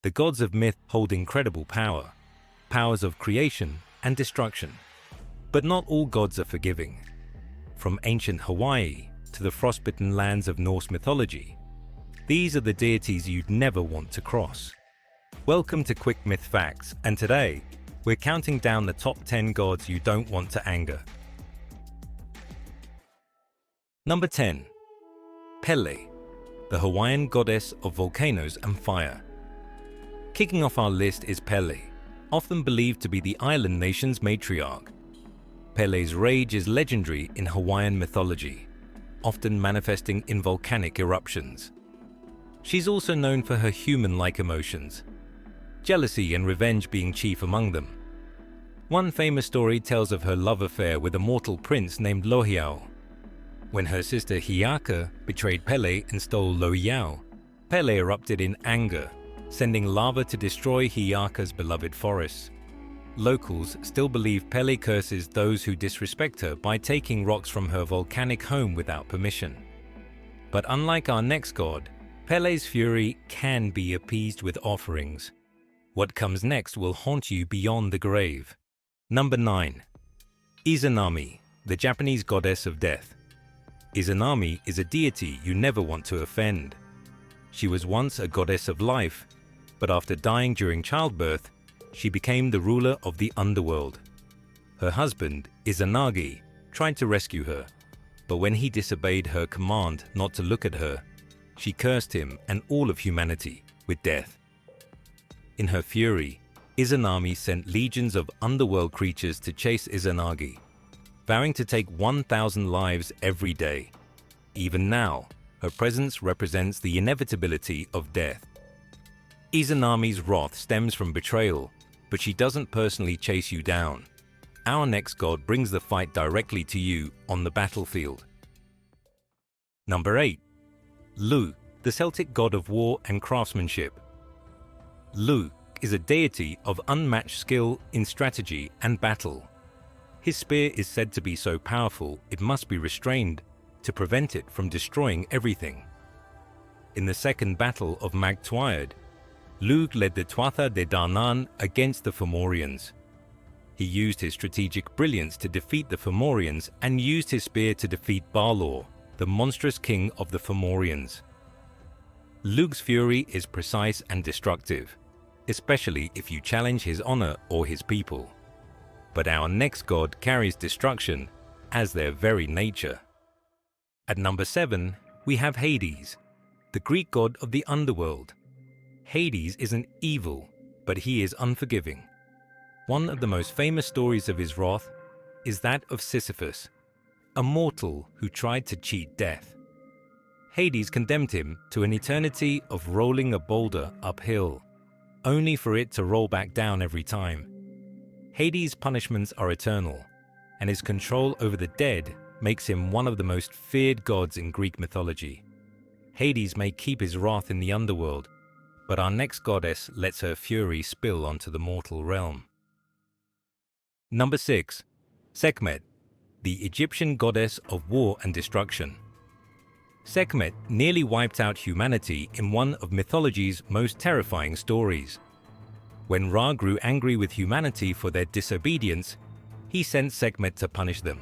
The gods of myth hold incredible power, powers of creation and destruction. But not all gods are forgiving. From ancient Hawaii to the frostbitten lands of Norse mythology, these are the deities you'd never want to cross. Welcome to Quick Myth Facts, and today, we're counting down the top 10 gods you don't want to anger. Number 10. Pele, the Hawaiian goddess of volcanoes and fire. Kicking off our list is Pele, often believed to be the island nation's matriarch. Pele's rage is legendary in Hawaiian mythology, often manifesting in volcanic eruptions. She's also known for her human-like emotions, jealousy and revenge being chief among them. One famous story tells of her love affair with a mortal prince named Lohiau. When her sister Hiaka betrayed Pele and stole Lohiau, Pele erupted in anger, sending lava to destroy Hiaka's beloved forests. Locals still believe Pele curses those who disrespect her by taking rocks from her volcanic home without permission. But unlike our next god, Pele's fury can be appeased with offerings. What comes next will haunt you beyond the grave. Number 9. Izanami, the Japanese goddess of death. Izanami is a deity you never want to offend. She was once a goddess of life, but after dying during childbirth, she became the ruler of the underworld. Her husband, Izanagi, tried to rescue her, but when he disobeyed her command not to look at her, she cursed him and all of humanity with death. In her fury, Izanami sent legions of underworld creatures to chase Izanagi, vowing to take 1,000 lives every day. Even now, her presence represents the inevitability of death. Izanami's wrath stems from betrayal, but she doesn't personally chase you down. Our next god brings the fight directly to you on the battlefield. Number 8. Lu, the Celtic god of war and craftsmanship. Lu is a deity of unmatched skill in strategy and battle. His spear is said to be so powerful it must be restrained to prevent it from destroying everything. In the Second Battle of Mag Tuaid, Lug led the Tuatha De Danann against the Fomorians. He used his strategic brilliance to defeat the Fomorians and used his spear to defeat Balor, the monstrous king of the Fomorians. Lug's fury is precise and destructive, especially if you challenge his honor or his people. But our next god carries destruction as their very nature. At number 7, we have Hades, the Greek god of the underworld. Hades isn't evil, but he is unforgiving. One of the most famous stories of his wrath is that of Sisyphus, a mortal who tried to cheat death. Hades condemned him to an eternity of rolling a boulder uphill, only for it to roll back down every time. Hades' punishments are eternal, and his control over the dead makes him one of the most feared gods in Greek mythology. Hades may keep his wrath in the underworld, but our next goddess lets her fury spill onto the mortal realm. Number 6. Sekhmet, the Egyptian goddess of war and destruction. Sekhmet nearly wiped out humanity in one of mythology's most terrifying stories. When Ra grew angry with humanity for their disobedience, he sent Sekhmet to punish them.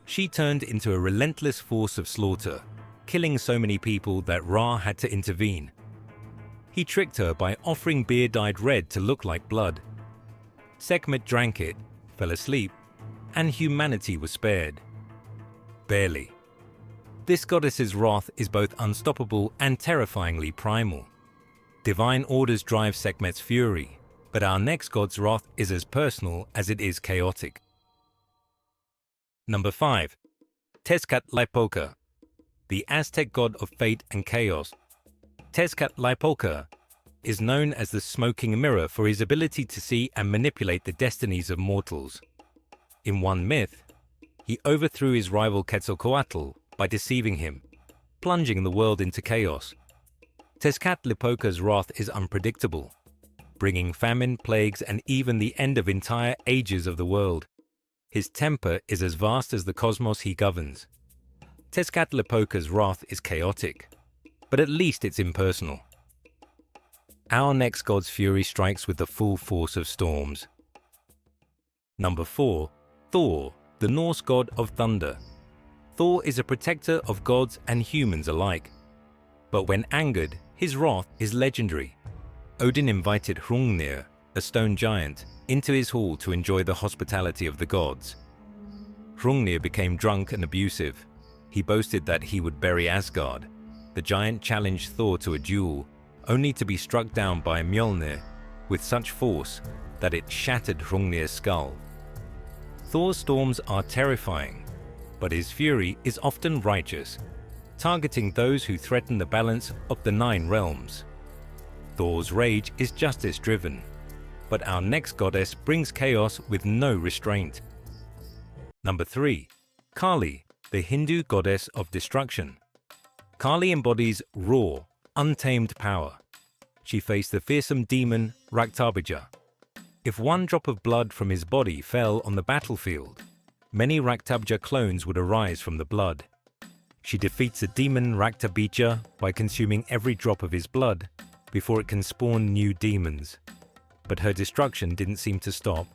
She turned into a relentless force of slaughter, killing so many people that Ra had to intervene. He tricked her by offering beer dyed red to look like blood. Sekhmet drank it, fell asleep, and humanity was spared. Barely. This goddess's wrath is both unstoppable and terrifyingly primal. Divine orders drive Sekhmet's fury, but our next god's wrath is as personal as it is chaotic. Number 5. Tezcatlipoca, the Aztec god of fate and chaos. Tezcatlipoca is known as the smoking mirror for his ability to see and manipulate the destinies of mortals. In one myth, he overthrew his rival Quetzalcoatl by deceiving him, plunging the world into chaos. Tezcatlipoca's wrath is unpredictable, bringing famine, plagues, and even the end of entire ages of the world. His temper is as vast as the cosmos he governs. Tezcatlipoca's wrath is chaotic, but at least it's impersonal. Our next god's fury strikes with the full force of storms. Number 4. Thor, the Norse god of thunder. Thor is a protector of gods and humans alike. But when angered, his wrath is legendary. Odin invited Hrungnir, a stone giant, into his hall to enjoy the hospitality of the gods. Hrungnir became drunk and abusive. He boasted that he would bury Asgard. The giant challenged Thor to a duel, only to be struck down by Mjolnir with such force that it shattered Hrungnir's skull. Thor's storms are terrifying, but his fury is often righteous, targeting those who threaten the balance of the 9 realms. Thor's rage is justice-driven, but our next goddess brings chaos with no restraint. Number 3. Kali, the Hindu goddess of destruction. Kali embodies raw, untamed power. She faced the fearsome demon Raktabija. If one drop of blood from his body fell on the battlefield, many Raktabija clones would arise from the blood. She defeats the demon Raktabija by consuming every drop of his blood before it can spawn new demons. But her destruction didn't seem to stop.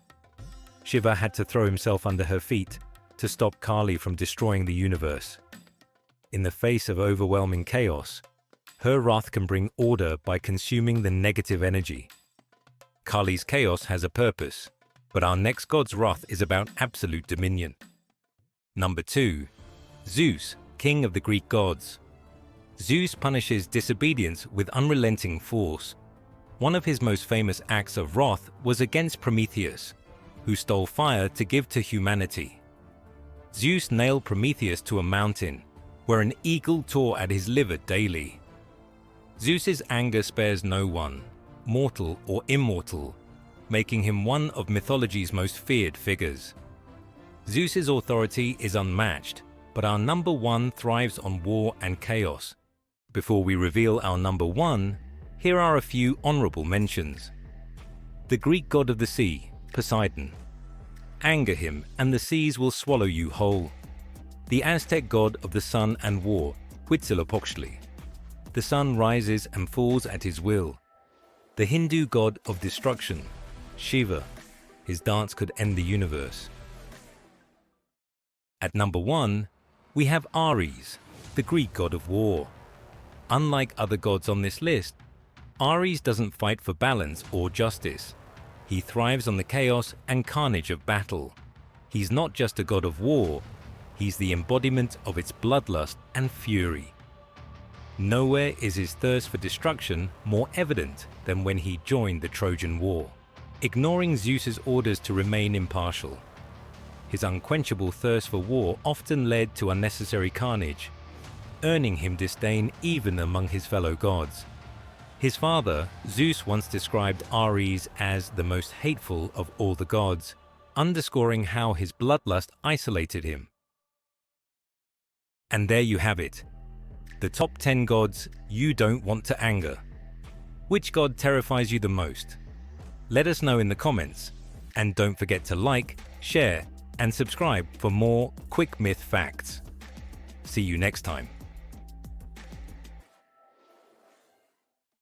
Shiva had to throw himself under her feet to stop Kali from destroying the universe. In the face of overwhelming chaos, her wrath can bring order by consuming the negative energy. Kali's chaos has a purpose, but our next god's wrath is about absolute dominion. Number 2. Zeus, king of the Greek gods. Zeus punishes disobedience with unrelenting force. One of his most famous acts of wrath was against Prometheus, who stole fire to give to humanity. Zeus nailed Prometheus to a mountain, where an eagle tore at his liver daily. Zeus's anger spares no one, mortal or immortal, making him one of mythology's most feared figures. Zeus's authority is unmatched, but our number 1 thrives on war and chaos. Before we reveal our number 1, here are a few honorable mentions. The Greek god of the sea, Poseidon. Anger him and the seas will swallow you whole. The Aztec god of the sun and war, Huitzilopochtli. The sun rises and falls at his will. The Hindu god of destruction, Shiva. His dance could end the universe. At number 1, we have Ares, the Greek god of war. Unlike other gods on this list, Ares doesn't fight for balance or justice. He thrives on the chaos and carnage of battle. He's not just a god of war, he's the embodiment of its bloodlust and fury. Nowhere is his thirst for destruction more evident than when he joined the Trojan War, ignoring Zeus's orders to remain impartial. His unquenchable thirst for war often led to unnecessary carnage, earning him disdain even among his fellow gods. His father, Zeus, once described Ares as the most hateful of all the gods, underscoring how his bloodlust isolated him. And there you have it, the top 10 gods you don't want to anger. Which god terrifies you the most? Let us know in the comments, and don't forget to like, share, and subscribe for more quick myth facts. See you next time.